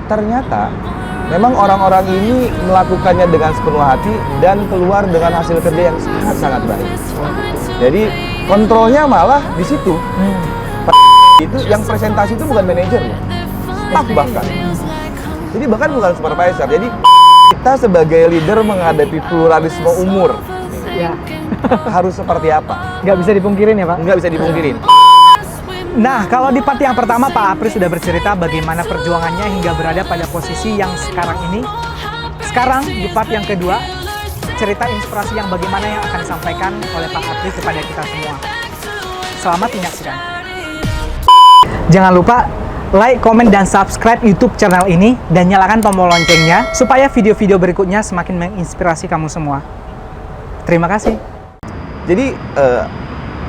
ternyata memang orang-orang ini melakukannya dengan sepenuh hati dan keluar dengan hasil kerja yang sangat-sangat baik. Jadi kontrolnya malah di situ. Itu yang presentasi itu bukan manajer ya, staff bahkan. Jadi bahkan bukan supervisor. Jadi kita sebagai leader menghadapi pluralisme umur, Ya. harus seperti apa? Nggak bisa dipungkirin ya Pak? Nggak bisa dipungkirin. Nah, kalau di part yang pertama Pak Apri sudah bercerita bagaimana perjuangannya hingga berada pada posisi yang sekarang ini. Sekarang di part yang kedua, cerita inspirasi yang bagaimana yang akan disampaikan oleh Pak Apri kepada kita semua. Selamat menyaksikan. Jangan lupa like, komen, dan subscribe YouTube channel ini dan nyalakan tombol loncengnya supaya video-video berikutnya semakin menginspirasi kamu semua. Terima kasih. Jadi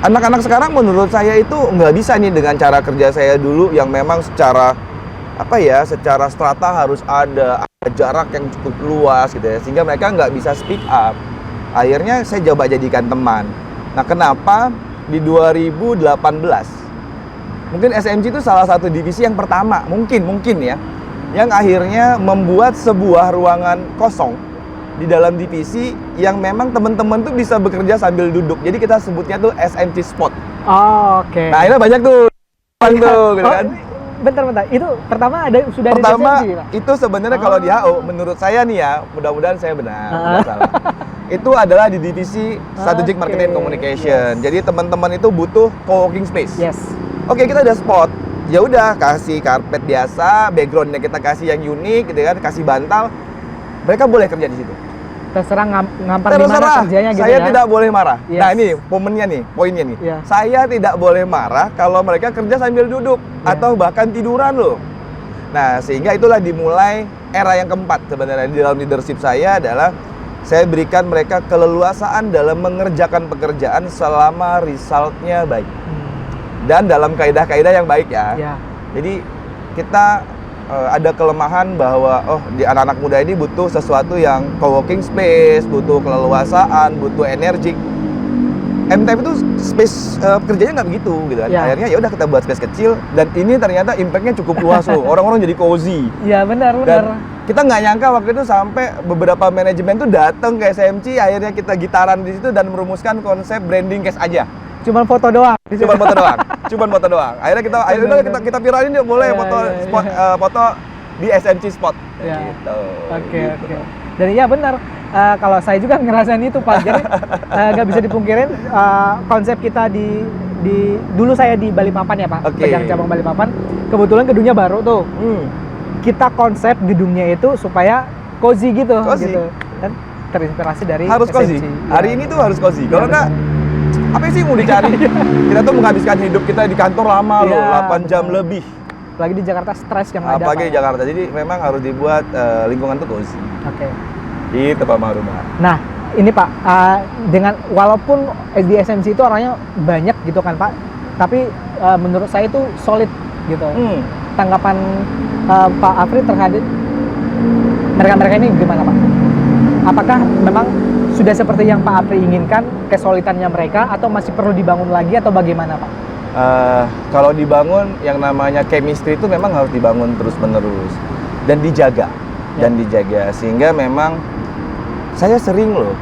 anak-anak sekarang menurut saya itu nggak bisa nih dengan cara kerja saya dulu yang memang secara secara strata harus ada jarak yang cukup luas gitu ya, sehingga mereka nggak bisa speak up. Akhirnya saya coba jadikan teman. Nah, kenapa di 2018 mungkin SMC itu salah satu divisi yang pertama mungkin ya yang akhirnya membuat sebuah ruangan kosong di dalam divisi yang memang teman-teman tuh bisa bekerja sambil duduk. Jadi kita sebutnya tuh SMC Spot. Oh, oke. Nah, ini banyak tuh gitu kan. Bentar. Itu pertama sudah Pertama, ada di SMC, Pak? itu sebenarnya kalau di HO, menurut saya nih ya, mudah-mudahan saya benar, nggak salah. Itu adalah di divisi Strategic Marketing and Communication. Jadi teman-teman itu butuh co-working space. Yes. Oke, kita ada spot. Ya udah, kasih karpet biasa, backgroundnya kita kasih yang unik, gitu kan, kasih bantal. Mereka boleh kerja di situ. Terserah ngampar di mana kerjanya gitu saya ya. tidak boleh marah. Yes. Nah, ini poinnya nih. Yeah. Saya tidak boleh marah kalau mereka kerja sambil duduk atau bahkan tiduran loh. Nah, sehingga itulah dimulai era yang keempat sebenarnya di dalam leadership saya adalah saya berikan mereka keleluasaan dalam mengerjakan pekerjaan selama resultnya baik. Dan dalam kaidah-kaidah yang baik ya. Yeah. Jadi kita ada kelemahan bahwa di anak-anak muda ini butuh sesuatu yang co-working space, butuh keleluasaan, butuh energi. MTF itu space kerjanya nggak begitu gitu kan. Ya. Akhirnya ya udah kita buat space kecil dan ini ternyata impact-nya cukup luas loh. Orang-orang jadi cozy. Iya, benar. Dan kita nggak nyangka waktu itu sampai beberapa manajemen tuh datang ke SMC, akhirnya kita gitaran di situ dan merumuskan konsep branding case aja. Cuman foto doang. Cuman foto doang. Akhirnya kita viralin yuk, boleh foto di SMC Spot. Ya. Gitu. Oke. Dan iya benar. Kalau saya juga ngerasain itu Pak. Jadi nggak bisa dipungkirin konsep kita di dulu saya di Balikpapan ya Pak. Pegang cabang Balikpapan. Kebetulan gedungnya baru tuh. Kita konsep gedungnya itu supaya cozy gitu. Dan terinspirasi dari harus SMC. cozy. Hari ini tuh harus cozy. Kalau enggak apa sih mau dicari? Kita tuh menghabiskan hidup kita di kantor lama loh, 8 jam lebih. Apalagi di Jakarta stres yang ada. Apalagi di Jakarta. Jadi memang harus dibuat lingkungan tuh cozy. Oke. Gitu Pak Maruma. Nah, ini Pak, dengan walaupun di SMC itu orangnya banyak gitu kan Pak, tapi menurut saya itu solid gitu. Tanggapan Pak Apri terhadap mereka-mereka ini gimana Pak? Apakah memang sudah seperti yang Pak Apri inginkan kesolidannya mereka atau masih perlu dibangun lagi atau bagaimana Pak? Kalau dibangun yang namanya chemistry itu memang harus dibangun terus-menerus dan dijaga. Sehingga memang saya sering loh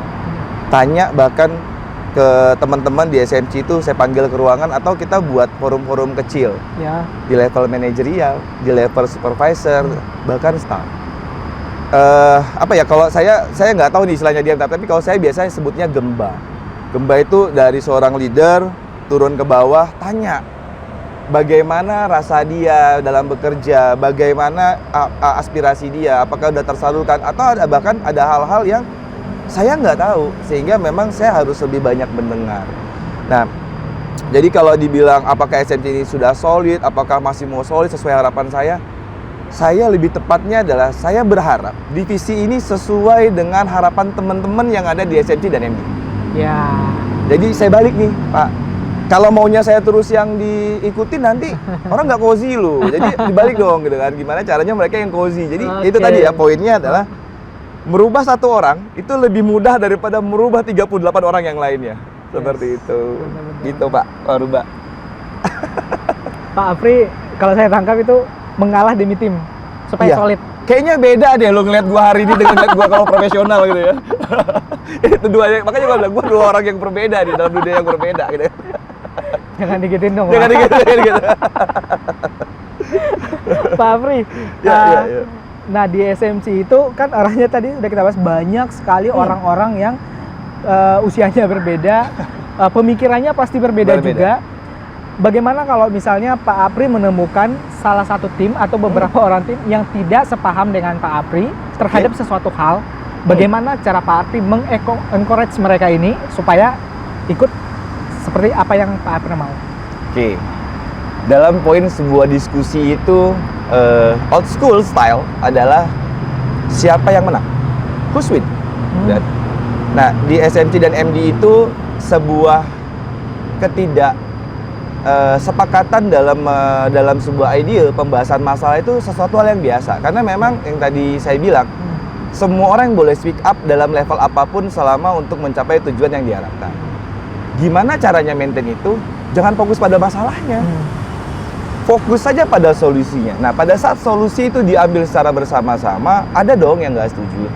tanya bahkan ke teman-teman di SMC itu saya panggil ke ruangan atau kita buat forum-forum kecil ya. Di level manajerial, di level supervisor, bahkan staff. Kalau saya nggak tahu nih istilahnya dia, tapi kalau saya biasanya sebutnya gemba. Gemba itu dari seorang leader turun ke bawah, tanya bagaimana rasa dia dalam bekerja, bagaimana aspirasi dia, apakah udah tersalurkan atau bahkan ada hal-hal yang saya nggak tahu, sehingga memang saya harus lebih banyak mendengar. Nah, jadi kalau dibilang apakah SMC ini sudah solid, apakah masih mau solid sesuai harapan saya lebih tepatnya adalah saya berharap divisi ini sesuai dengan harapan teman-teman yang ada di SMC dan MD. Ya. Jadi saya balik nih, Pak. Kalau maunya saya terus yang diikutin nanti orang nggak cozy loh. Jadi dibalik dong gitu kan. Gimana caranya mereka yang cozy. Jadi itu tadi ya poinnya adalah merubah satu orang itu lebih mudah daripada merubah 38 orang yang lainnya. Seperti itu. Benar-benar. Gitu Pak Waruba. Pak Apri, kalau saya tangkap itu mengalah demi tim. supaya Iya. solid. Kayaknya beda deh lo ngeliat gua hari ini dengan ngeliat gua kalau profesional gitu ya. Itu dua, makanya gua bilang gua dua orang yang berbeda di dalam dunia yang berbeda gitu. Jangan digituin dong, Jangan Pak. gitu. Pak Afri. Iya. Nah, di SMC itu kan orangnya tadi udah kita bahas banyak sekali orang-orang yang usianya berbeda, pemikirannya pasti berbeda juga. Bagaimana kalau misalnya Pak Apri menemukan salah satu tim atau beberapa orang tim yang tidak sepaham dengan Pak Apri terhadap sesuatu hal, bagaimana cara Pak Apri encourage mereka ini supaya ikut seperti apa yang Pak Apri mau? Oke. Dalam poin sebuah diskusi itu old school style adalah siapa yang menang, who's win. Nah, di SMC dan MD itu sebuah sepakatan dalam sebuah ide pembahasan masalah itu sesuatu hal yang biasa, karena memang yang tadi saya bilang semua orang boleh speak up dalam level apapun selama untuk mencapai tujuan yang diharapkan. Gimana caranya maintain itu? Jangan fokus pada masalahnya, fokus saja pada solusinya. Nah, pada saat solusi itu diambil secara bersama-sama, ada dong yang nggak setuju.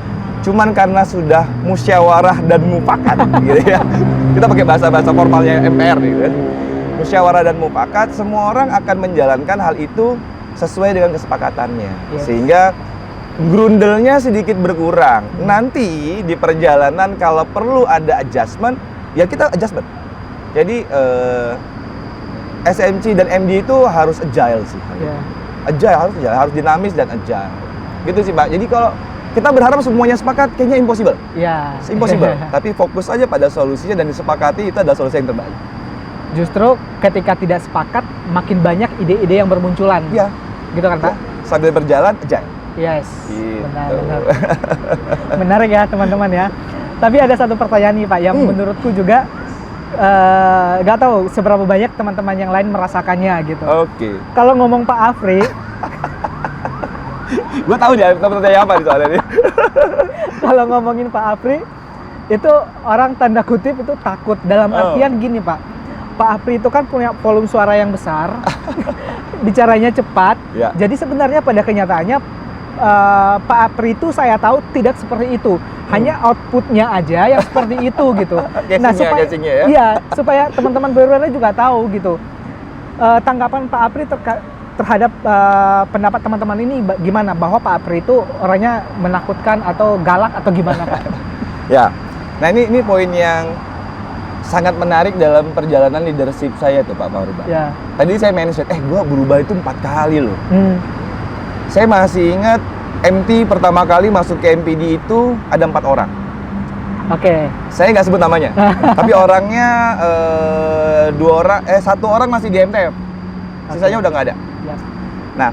Cuman karena sudah musyawarah dan mufakat gitu ya. Kita pakai bahasa-bahasa formalnya MPR gitu kan. Musyawarah dan mufakat, semua orang akan menjalankan hal itu sesuai dengan kesepakatannya. Yes. Sehingga grundelnya sedikit berkurang. Nanti di perjalanan kalau perlu ada adjustment, ya kita adjustment. Jadi SMC dan MD itu harus agile sih. Agile, harus dinamis dan agile. Gitu sih, Pak. Jadi kalau kita berharap semuanya sepakat, kayaknya impossible. Iya. Impossible. Tapi fokus aja pada solusinya dan disepakati, itu adalah solusi yang terbaik. Justru ketika tidak sepakat, makin banyak ide-ide yang bermunculan. Iya. Gitu kan, Pak? Sambil berjalan, agile. Yes. Gitu. Benar. Menarik ya, teman-teman ya. Tapi ada satu pertanyaan nih, Pak, yang menurutku juga nggak tahu seberapa banyak teman-teman yang lain merasakannya gitu. Oke. Kalau ngomong Pak Afri, Gue tahu dia pertanyaan apa nih soalnya nih. kalau ngomongin Pak Afri, itu orang tanda kutip itu takut. Dalam artian gini, Pak. Pak Afri itu kan punya volume suara yang besar, bicaranya cepat. Ya. Jadi sebenarnya pada kenyataannya Pak Afri itu saya tahu tidak seperti itu. Hanya outputnya aja yang seperti itu gitu. Casingnya ya. Iya, supaya teman-teman BWR juga tahu gitu. Tanggapan Pak Apri terhadap pendapat teman-teman ini gimana? Bahwa Pak Apri itu orangnya menakutkan atau galak atau gimana, Pak? Ya. Nah, ini poin yang sangat menarik dalam perjalanan leadership saya tuh, Pak Fahri. Ya. Tadi saya mention, gua berubah itu 4 kali loh. Saya masih ingat MT pertama kali masuk ke MPD itu ada 4 orang. Oke. Saya nggak sebut namanya, tapi orangnya 1 orang masih di MTF, sisanya udah nggak ada. Ya. Nah,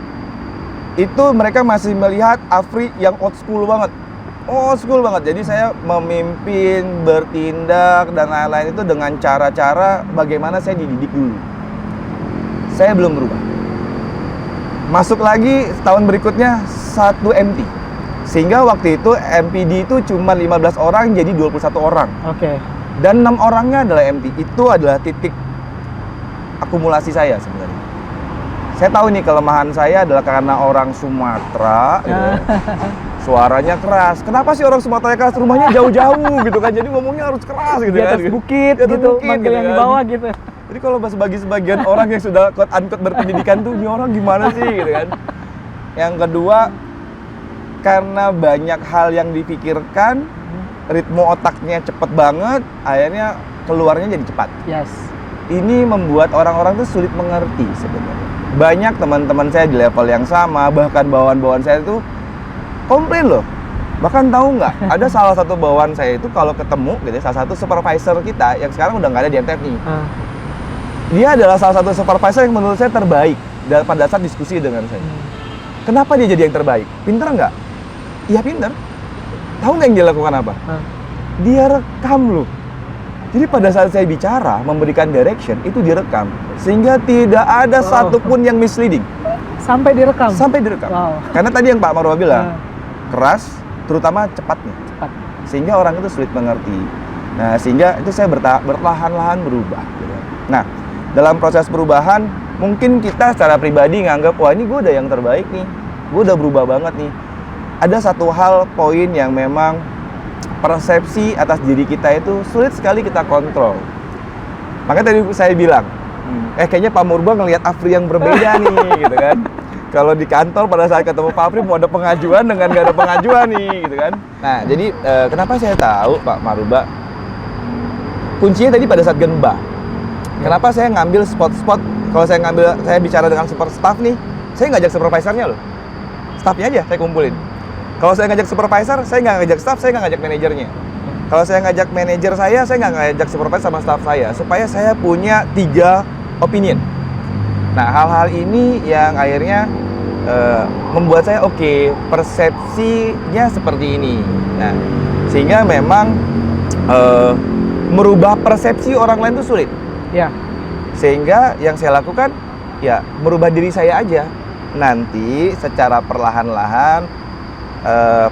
itu mereka masih melihat Afri yang old school banget. Jadi saya memimpin, bertindak dan lain-lain itu dengan cara-cara bagaimana saya dididik dulu. Saya belum berubah. Masuk lagi tahun berikutnya 1 MT. Sehingga waktu itu MPD itu cuma 15 orang jadi 21 orang. Oke. Dan 6 orangnya adalah MT. Itu adalah titik akumulasi saya sebenarnya. Saya tahu nih kelemahan saya adalah karena orang Sumatera gitu ya. Suaranya keras. Kenapa sih orang Sumatera keras? Rumahnya jauh-jauh gitu kan. Jadi ngomongnya harus keras gitu Di kan. atas bukit Di atas gitu, bukit manggil gitu yang di kan. bawah gitu. Jadi kalau bagi sebagian orang yang sudah quote-unquote berpendidikan tuh, ini orang gimana sih gitu kan. Yang kedua, karena banyak hal yang dipikirkan, ritme otaknya cepet banget, akhirnya keluarnya jadi cepat. Yes. Ini membuat orang-orang tuh sulit mengerti sebenarnya. Banyak teman-teman saya di level yang sama, bahkan bawahan-bawahan saya tuh komplain loh. Bahkan tahu nggak, ada salah satu bawahan saya itu kalau ketemu gitu, salah satu supervisor kita yang sekarang udah nggak ada di MTF nih. Dia adalah salah satu supervisor yang menurut saya terbaik pada saat diskusi dengan saya. Kenapa dia jadi yang terbaik? Pinter nggak? Iya pinter. Tahu nggak yang dia lakukan apa? Dia rekam loh. Jadi pada saat saya bicara, memberikan direction, itu direkam. Sehingga tidak ada satupun yang misleading. Sampai direkam? Sampai direkam. Wow. Karena tadi yang Pak Marwa bilang, keras, terutama cepatnya. Cepat. Sehingga orang itu sulit mengerti. Nah, sehingga itu saya berlahan-lahan berubah. Gitu. Nah, dalam proses perubahan, mungkin kita secara pribadi nganggap, wah ini gue udah yang terbaik nih. gue udah berubah banget nih. Ada satu hal poin yang memang persepsi atas diri kita itu sulit sekali kita kontrol. Makanya tadi saya bilang, kayaknya Pak Murba ngelihat Afri yang berbeda nih, gitu kan. Kalau di kantor pada saat ketemu Pak Afri mau ada pengajuan dengan nggak ada pengajuan nih, gitu kan. Nah, jadi kenapa saya tahu Pak Murba? Kuncinya tadi pada saat Genba. Kenapa saya ngambil spot-spot? Kalau saya bicara dengan super staff nih, saya ngajak supervisornya loh. Staffnya aja saya kumpulin. Kalau saya ngajak supervisor, saya nggak ngajak staff, saya nggak ngajak manajernya. Kalau saya ngajak manajer saya nggak ngajak supervisor sama staff saya, supaya saya punya 3 opinion. Nah, hal-hal ini yang akhirnya membuat saya persepsinya seperti ini. Nah, sehingga memang merubah persepsi orang lain itu sulit. Ya. Sehingga yang saya lakukan ya merubah diri saya aja. Nanti secara perlahan-lahan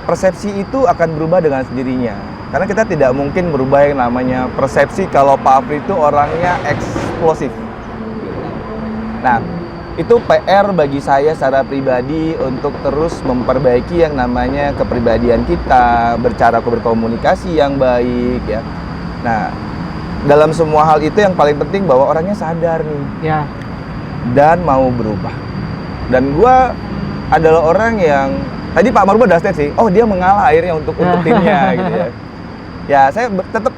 persepsi itu akan berubah dengan sendirinya. Karena kita tidak mungkin merubah yang namanya persepsi kalau Pak Afri itu orangnya eksplosif. Nah, itu PR bagi saya secara pribadi untuk terus memperbaiki yang namanya kepribadian kita, berkomunikasi yang baik ya. Nah, dalam semua hal itu yang paling penting bahwa orangnya sadar nih. Ya. Dan mau berubah. Dan gua adalah orang yang tadi Pak Murba udah state sih, dia mengalah akhirnya untuk timnya gitu ya. Ya, saya tetap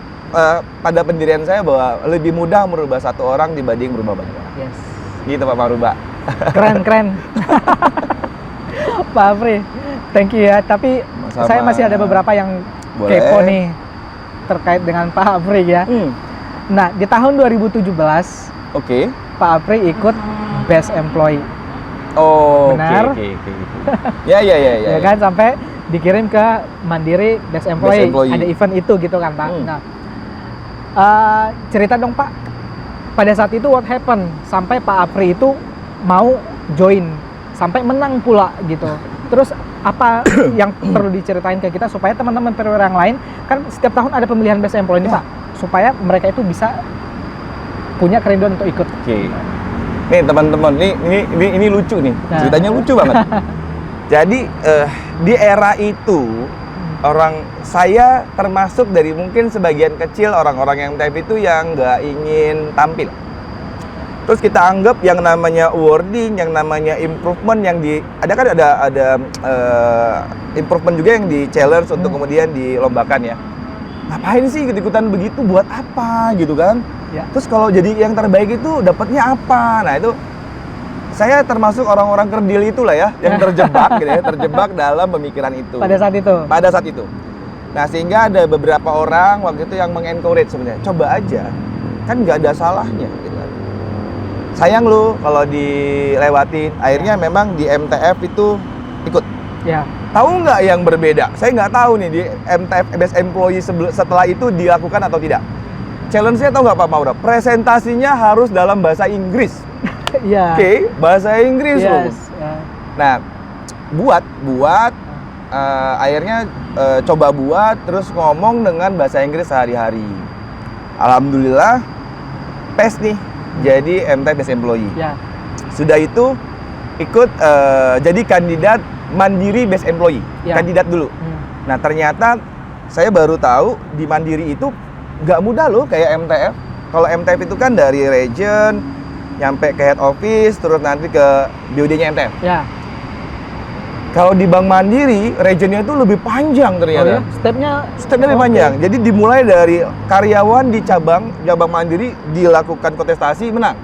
pada pendirian saya bahwa lebih mudah merubah satu orang dibanding merubah banyak orang. Yes. Gitu Pak Murba. Keren. Pak Afri, thank you ya. Tapi Sama. saya masih ada beberapa yang Boleh. kepo nih terkait dengan Pak Afri ya. Nah, di tahun 2017, Pak Afri ikut Best Employee. Benar? Oke. Ya. Ya kan, sampai dikirim ke Mandiri Best Employee. Ada event itu gitu kan Pak. Nah, cerita dong Pak, pada saat itu what happened sampai Pak Afri itu mau join sampai menang pula gitu. Terus apa yang perlu diceritain ke kita supaya teman-teman perwira yang lain, kan setiap tahun ada pemilihan Best Employee ini Pak, supaya mereka itu bisa punya kerinduan untuk ikut. Nih teman-teman, ini lucu nih, ceritanya lucu banget. Jadi di era itu saya termasuk dari mungkin sebagian kecil orang-orang yang MTF itu yang nggak ingin tampil. Terus kita anggap yang namanya awarding, yang namanya improvement yang ada improvement juga yang di challenge untuk kemudian dilombakan ya. Ngapain sih ikut-ikutan begitu, buat apa gitu kan? Ya. Terus kalau jadi yang terbaik itu dapatnya apa? Nah itu saya termasuk orang-orang kerdil itulah ya, yang terjebak gitu ya, terjebak dalam pemikiran itu. Pada saat itu. Nah sehingga ada beberapa orang waktu itu yang mengencourage sebenarnya, coba aja, kan nggak ada salahnya. Gitu. Sayang lu kalau dilewatin. Akhirnya memang di MTF itu ikut. Ya. Tahu nggak yang berbeda? Saya nggak tahu nih di MTF Best Employee setelah itu dilakukan atau tidak. Challenge-nya tahu nggak Pak Maura? Presentasinya harus dalam bahasa Inggris. Iya. Bahasa Inggris loh. Nah, buat akhirnya coba buat terus ngomong dengan bahasa Inggris sehari-hari. Alhamdulillah PES nih jadi MTF Best Employee. Ya. Sudah itu ikut jadi kandidat Mandiri Best Employee. Ya. Kandidat dulu. Nah, ternyata saya baru tahu di Mandiri itu nggak mudah loh kayak MTF. Kalau MTF itu kan dari region nyampe ke head office terus nanti ke BOD-nya MTF. Ya. Kalau di Bank Mandiri regionnya itu lebih panjang ternyata. Stepnya lebih panjang. Jadi dimulai dari karyawan di cabang Mandiri dilakukan kontestasi menang.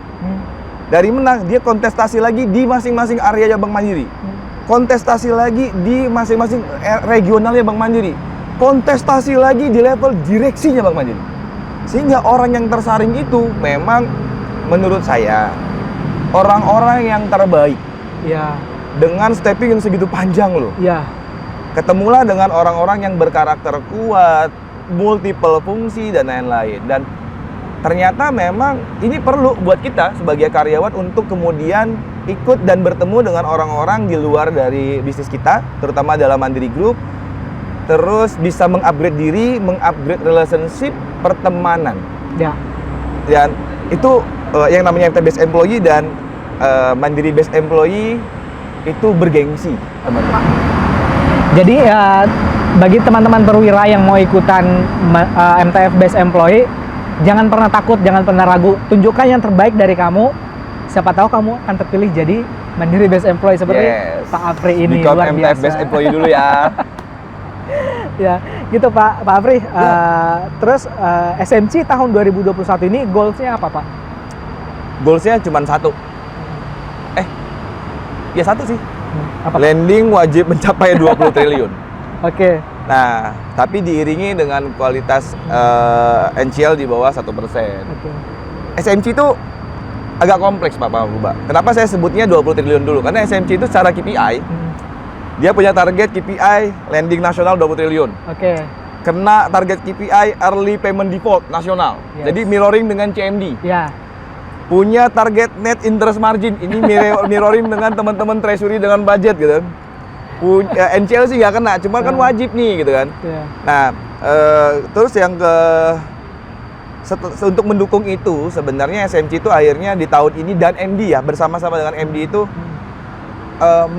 Dari menang dia kontestasi lagi di masing-masing area Bank Mandiri. Kontestasi lagi di masing-masing regionalnya Bank Mandiri. Kontestasi lagi di level direksinya Bank Mandiri. Sehingga orang yang tersaring itu memang menurut saya orang-orang yang terbaik. Ya. Dengan stepping yang segitu panjang loh. Ya. Ketemulah dengan orang-orang yang berkarakter kuat, multiple fungsi dan lain-lain. Dan ternyata memang ini perlu buat kita sebagai karyawan untuk kemudian ikut dan bertemu dengan orang-orang di luar dari bisnis kita, terutama dalam Mandiri Group. Terus bisa mengupgrade diri, mengupgrade relationship, pertemanan. Ya. Dan itu yang namanya MTF Best Employee dan Mandiri Best Employee itu bergengsi, teman-teman. Jadi bagi teman-teman perwira yang mau ikutan MTF Best Employee, jangan pernah takut, jangan pernah ragu. Tunjukkan yang terbaik dari kamu. Siapa tahu kamu akan terpilih jadi Mandiri Best Employee seperti Pak Apri ini. Become luar MTF biasa. Best Employee dulu ya. Ya, gitu Pak Apri. Terus SMC tahun 2021 ini goals-nya apa, Pak? Goals-nya cuma satu. Ya satu sih. Apa? Lending wajib mencapai 20 triliun. Oke. Nah, tapi diiringi dengan kualitas NCL di bawah 1%. Oke. SMC itu agak kompleks Pak Ruba. Kenapa saya sebutnya 20 triliun dulu? Karena SMC itu secara KPI, dia punya target KPI lending nasional 20 triliun. Oke. Kena target KPI early payment default nasional. Yes. Jadi mirroring dengan CMD. Ya. Punya target net interest margin. Ini mirroring dengan teman-teman treasury dengan budget gitu kan. NCL sih nggak kena, cuma kan wajib nih gitu kan. Yeah. Nah, terus yang untuk mendukung itu sebenarnya SMC itu akhirnya di tahun ini dan MD ya bersama-sama dengan MD itu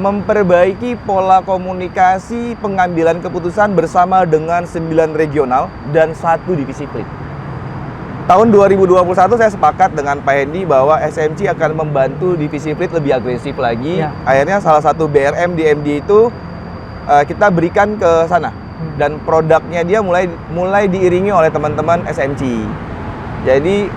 memperbaiki pola komunikasi pengambilan keputusan bersama dengan 9 regional dan 1 divisi fleet. Tahun 2021 saya sepakat dengan Pak Hendy bahwa SMC akan membantu divisi fleet lebih agresif lagi. Ya. Akhirnya salah satu BRM di MD itu kita berikan ke sana. Dan produknya dia mulai diiringi oleh teman-teman SMC. Jadi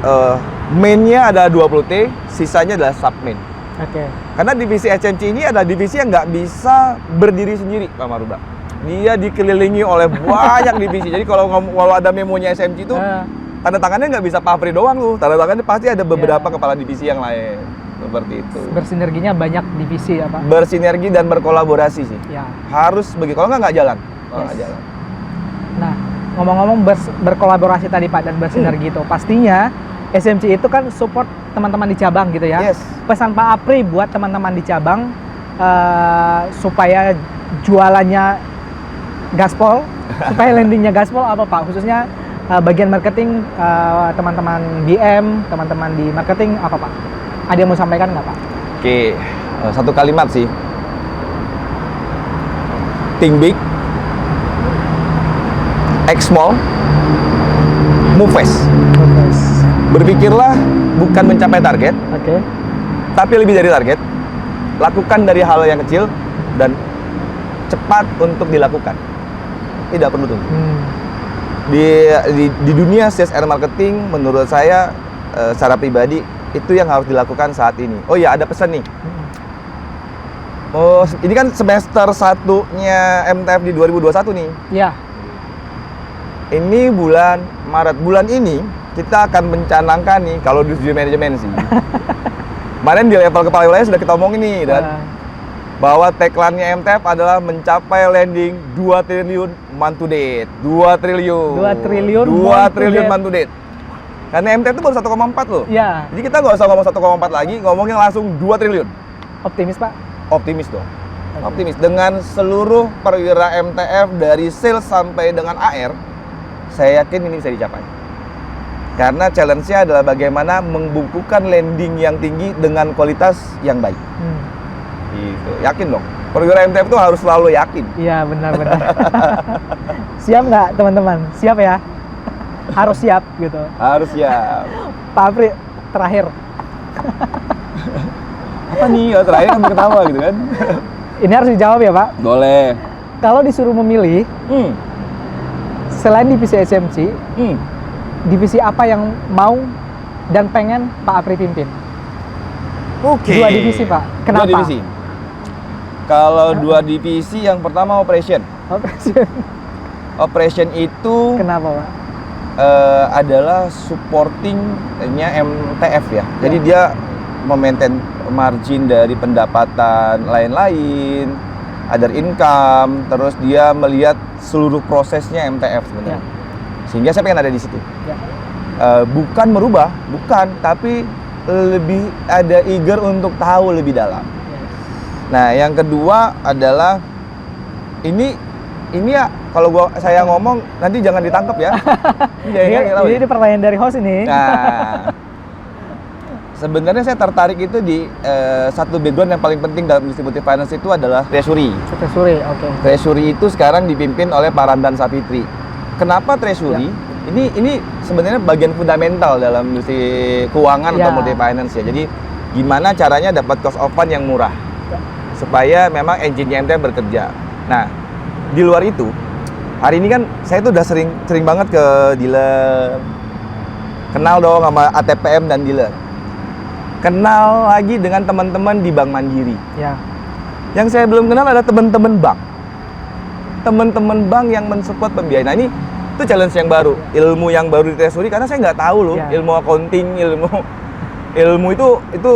main-nya ada 20T, sisanya adalah sub-main. Oke. Karena divisi SMC ini adalah divisi yang nggak bisa berdiri sendiri, Pak Maruba. Dia dikelilingi oleh banyak divisi. Jadi kalau ada memonya SMC itu tanda tangannya nggak bisa Pak Apri doang tuh, tanda tangannya pasti ada beberapa kepala divisi yang lain, seperti itu. Bersinerginya banyak divisi ya Pak? Bersinergi dan berkolaborasi sih. Ya. Harus begitu, kalau nggak jalan. Nggak jalan. Nah, ngomong-ngomong berkolaborasi tadi Pak dan bersinergi itu, pastinya SMC itu kan support teman-teman di cabang gitu ya. Yes. Pesan Pak Apri buat teman-teman di cabang supaya jualannya gaspol, supaya landingnya gaspol apa Pak? Khususnya bagian marketing, teman-teman BM, teman-teman di marketing apa Pak? Ada yang mau sampaikan nggak Pak? Oke, satu kalimat sih. Think big, act small, move fast. Berpikirlah bukan mencapai target, tapi lebih dari target. Lakukan dari hal yang kecil dan cepat untuk dilakukan. Tidak perlu tunggu. Di dunia CSR marketing menurut saya secara pribadi itu yang harus dilakukan saat ini. Oh ya, ada pesan nih. Oh, ini kan semester 1-nya MTF di 2021 nih. Iya. Ini bulan Maret. Bulan ini kita akan mencanangkan nih kalau di manajemen sih. Kemarin di level kepala wilayah sudah kita omongin nih dan bahwa tagline-nya MTF adalah mencapai landing 2 triliun month to date. 2 triliun. 2 triliun 2 triliun month to date. Karena MTF itu baru 1,4 loh. Iya. Jadi kita nggak usah ngomong 1,4 lagi, ngomongnya langsung 2 triliun. Optimis Pak? Optimis dong. Optimis. Dengan seluruh perwira MTF dari sales sampai dengan AR, saya yakin ini bisa dicapai. Karena challenge-nya adalah bagaimana membukukan landing yang tinggi dengan kualitas yang baik. Gitu. Yakin dong. Perwira MTF itu harus selalu yakin. Iya, benar-benar. Siap nggak teman-teman? Siap ya? Harus siap gitu. Harus siap. Pak Apri, terakhir. Apa nih? Oh, terakhir kan ketawa gitu kan. Ini harus dijawab ya Pak? Boleh. Kalau disuruh memilih, selain divisi SMC, divisi apa yang mau dan pengen Pak Apri pimpin? Oke. 2 divisi Pak. Kenapa? 2 divisi. Kalau 2 divisi, yang pertama operation. Operation itu Kenapa Pak? adalah supporting-nya MTF ya. Jadi dia memaintain margin dari pendapatan lain-lain, other income, terus dia melihat seluruh prosesnya MTF sebenarnya. Sehingga saya pengen ada di situ. Bukan merubah, bukan, tapi lebih ada eager untuk tahu lebih dalam. Nah, yang kedua adalah ini ya kalau saya ngomong nanti jangan ditangkap ya. Ini pertanyaan dari host ini. Nah, Sebenarnya saya tertarik itu di satu background yang paling penting dalam industri multifinance itu adalah treasury. Treasury, oke. Treasury itu sekarang dipimpin oleh Pak Ramdan Sapitri. Kenapa treasury? Ini sebenarnya bagian fundamental dalam industri keuangan atau multifinance ya. Jadi gimana caranya dapat cost of fund yang murah supaya memang engine-nya MTF bekerja. Nah, di luar itu hari ini kan saya tuh udah sering banget ke dealer. Kenal dong sama ATPM dan dealer. Kenal lagi dengan teman-teman di Bank Mandiri. Ya. Yang saya belum kenal ada teman-teman bank. Teman-teman bank yang mensupport pembiayaan. Nah, ini itu challenge yang baru, ilmu yang baru di treasury karena saya nggak tahu loh, ilmu accounting, ilmu itu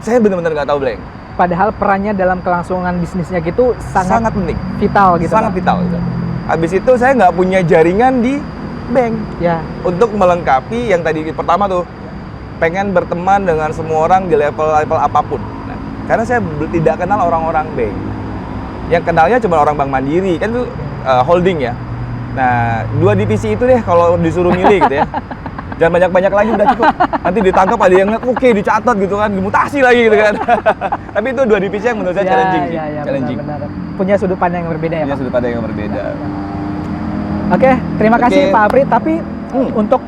saya benar-benar nggak tahu, blank. Padahal perannya dalam kelangsungan bisnisnya gitu sangat penting, vital gitu. Sangat vital gitu. Habis itu saya nggak punya jaringan di bank untuk melengkapi yang tadi pertama tuh pengen berteman dengan semua orang di level apapun. Nah, karena saya tidak kenal orang-orang bank, yang kenalnya cuma orang Bank Mandiri kan itu holding ya. Nah, 2 divisi itu deh kalau disuruh milih gitu ya. Jangan banyak-banyak lagi, udah cukup. Nanti ditangkap ada yang ngeliat, oke dicatat gitu kan, dimutasi lagi gitu kan. Tapi itu 2 divisi yang menurut saya challenging sih. Challenging. Benar. Punya sudut pandang yang berbeda ya, Punya Pak? sudut pandang yang berbeda. Oke, terima kasih Pak Apri. Tapi untuk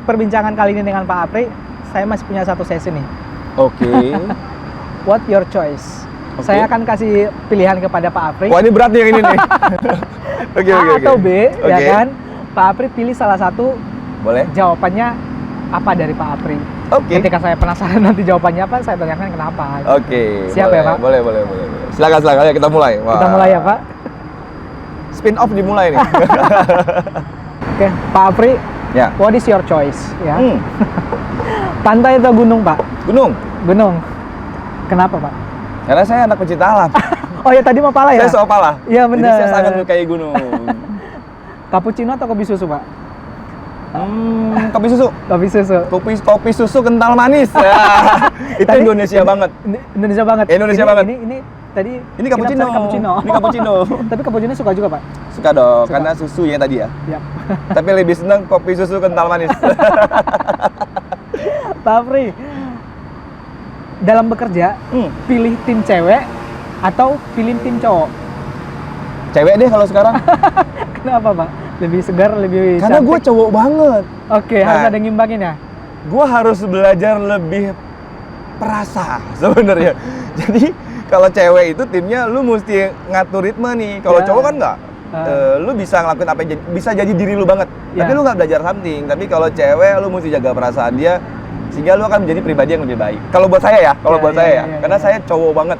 perbincangan kali ini dengan Pak Apri, saya masih punya satu sesi nih. Oke. What your choice? Saya akan kasih pilihan kepada Pak Apri. Wah, ini berat nih yang ini nih. Oke. A atau B, ya kan? Pak Apri pilih salah satu. Boleh. Jawabannya apa dari Pak Apri? Oke. Ketika saya penasaran nanti jawabannya apa, saya tanyakan kenapa. Oke. Siap boleh, ya, Pak? Boleh. Silakan. Ayo kita mulai. Wah. Kita mulai ya, Pak. Spin off dimulai nih. Oke, Pak Apri. Ya. What is your choice? Ya. Pantai atau gunung, Pak? Gunung. Kenapa, Pak? Karena saya anak pecinta alam. Oh ya, tadi mau pala ya? Saya Opala. Iya, benar. Jadi saya sangat menyukai gunung. Cappuccino atau kopi susu, Pak? Kopi susu. Kopi susu kental manis. Ya, itu tadi, Indonesia banget. Indonesia banget. Ini tadi ini cappuccino. Ini cappuccino. Tapi cappuccino suka juga, Pak? Suka dong, karena susu ya tadi ya. Yap. Tapi lebih senang kopi susu kental manis. Pak Apri, dalam bekerja, pilih tim cewek atau pilih tim cowok? Cewek deh kalau sekarang. Kenapa, Pak? Lebih segar, lebih karena gue cowok banget. Oke, harus ada ngimbangin ya? Gue harus belajar lebih perasa sebenarnya. Jadi kalau cewek itu timnya lu mesti ngatur ritme nih. Kalau cowok kan enggak. Lu bisa ngelakuin apa aja, bisa jadi diri lu banget. Tapi lu nggak belajar something. Tapi kalau cewek lu mesti jaga perasaan dia sehingga lu akan menjadi pribadi yang lebih baik. Kalau buat saya ya, karena saya cowok banget.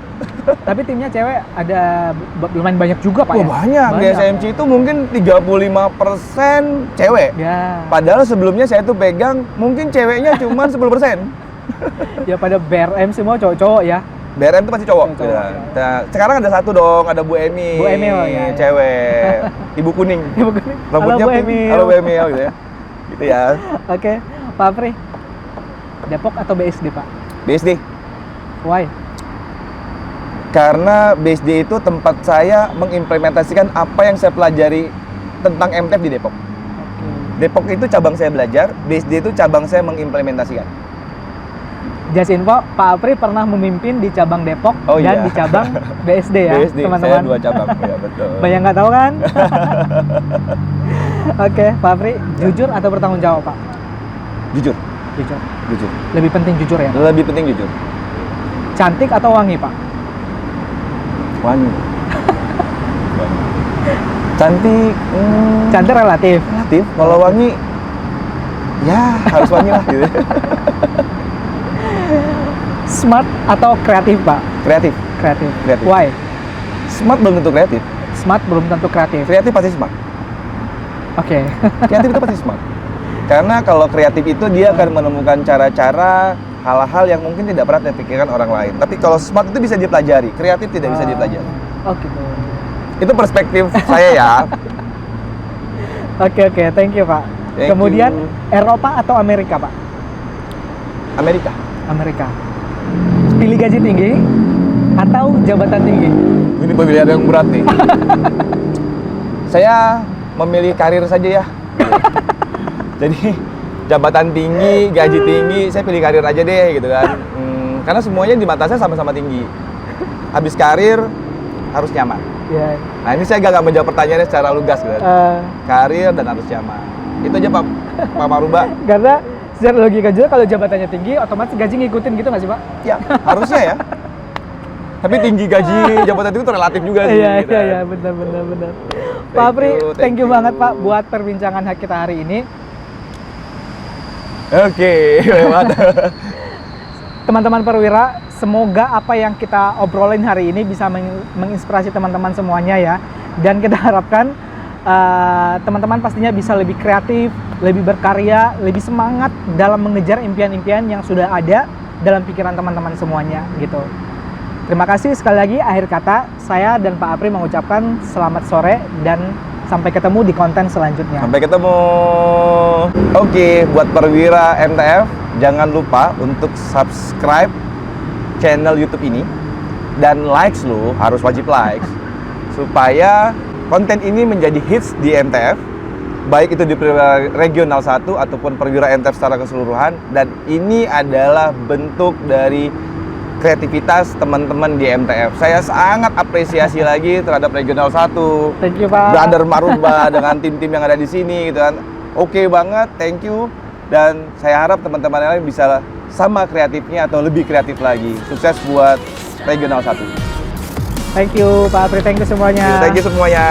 Tapi timnya cewek ada lumayan banyak juga, Pak. Banyak. Di SMC itu mungkin 35% cewek. Ya. Padahal sebelumnya saya tuh pegang mungkin ceweknya cuma 10%. Ya pada BRM semua cowok-cowok ya. BRM itu pasti cowok. Nah, sekarang ada satu dong, ada Bu Emi. Bu Emi, cewek. Ibu kuning. Rambutnya pink. Halo Bu Emi, gitu ya. Gitu ya. Oke, Pak Apri. Depok atau BSD, Pak? BSD. Why? Karena BSD itu tempat saya mengimplementasikan apa yang saya pelajari tentang MTF di Depok. Depok itu cabang saya belajar, BSD itu cabang saya mengimplementasikan. Just info, Pak Apri pernah memimpin di cabang Depok dan di cabang BSD ya, BSD, teman-teman. Saya 2 cabang, ya betul. Banyak nggak tahu kan? Oke, Pak Apri, jujur atau bertanggung jawab, Pak? Jujur. Lebih penting jujur ya? Lebih penting jujur. Cantik atau wangi, Pak? Wangi. Cantik. Cantik relatif. Kalau wangi, ya harus wangi lah gitu. Smart atau kreatif, Pak? Kreatif. Why? Smart belum tentu kreatif. Smart belum tentu kreatif. Kreatif pasti smart. Oke. Kreatif itu pasti smart. Karena kalau kreatif itu dia akan menemukan cara-cara hal-hal yang mungkin tidak pernah dipikirkan orang lain. Tapi kalau smart itu bisa dipelajari, kreatif tidak bisa dipelajari. Oh gitu. Itu perspektif saya ya. Oke, thank you, Pak. Kemudian Eropa atau Amerika, Pak? Amerika. Pilih gaji tinggi atau jabatan tinggi? Ini pemilihan yang berat nih. Saya memilih karir saja ya. Jadi jabatan tinggi, gaji tinggi, saya pilih karir aja deh gitu kan. Karena semuanya di mata saya sama-sama tinggi. Habis karir harus nyaman. Iya. Nah ini saya gak menjawab pertanyaannya secara lugas gitu kan. Karir dan harus nyaman. Itu aja Pak Maruba. Karena secara logika juga kalau jabatannya tinggi, otomatis gaji ngikutin gitu nggak sih Pak? Ya harusnya ya. Tapi tinggi gaji jabatan itu relatif juga sih. Iya, gitu iya, kan. benar. Pak Apri, thank you banget Pak buat perbincangan kita hari ini. Oke, lewat. Teman-teman perwira, semoga apa yang kita obrolin hari ini bisa menginspirasi teman-teman semuanya ya. Dan kita harapkan teman-teman pastinya bisa lebih kreatif, lebih berkarya, lebih semangat dalam mengejar impian-impian yang sudah ada dalam pikiran teman-teman semuanya gitu. Terima kasih sekali lagi. Akhir kata, saya dan Pak Apri mengucapkan selamat sore dan sampai ketemu di konten selanjutnya. Sampai ketemu. Oke, buat perwira MTF, jangan lupa untuk subscribe channel YouTube ini dan likes lo harus wajib likes supaya konten ini menjadi hits di MTF, baik itu di perwira regional 1 ataupun perwira MTF secara keseluruhan. Dan ini adalah bentuk dari kreativitas teman-teman di MTF. Saya sangat apresiasi lagi terhadap regional 1. Thank you Pak. Brother Maruba dengan tim-tim yang ada di sini gitu kan. Oke banget, thank you. Dan saya harap teman-teman yang lain bisa sama kreatifnya atau lebih kreatif lagi. Sukses buat regional 1. Thank you Pak Apri, thank you semuanya. Thank you semuanya.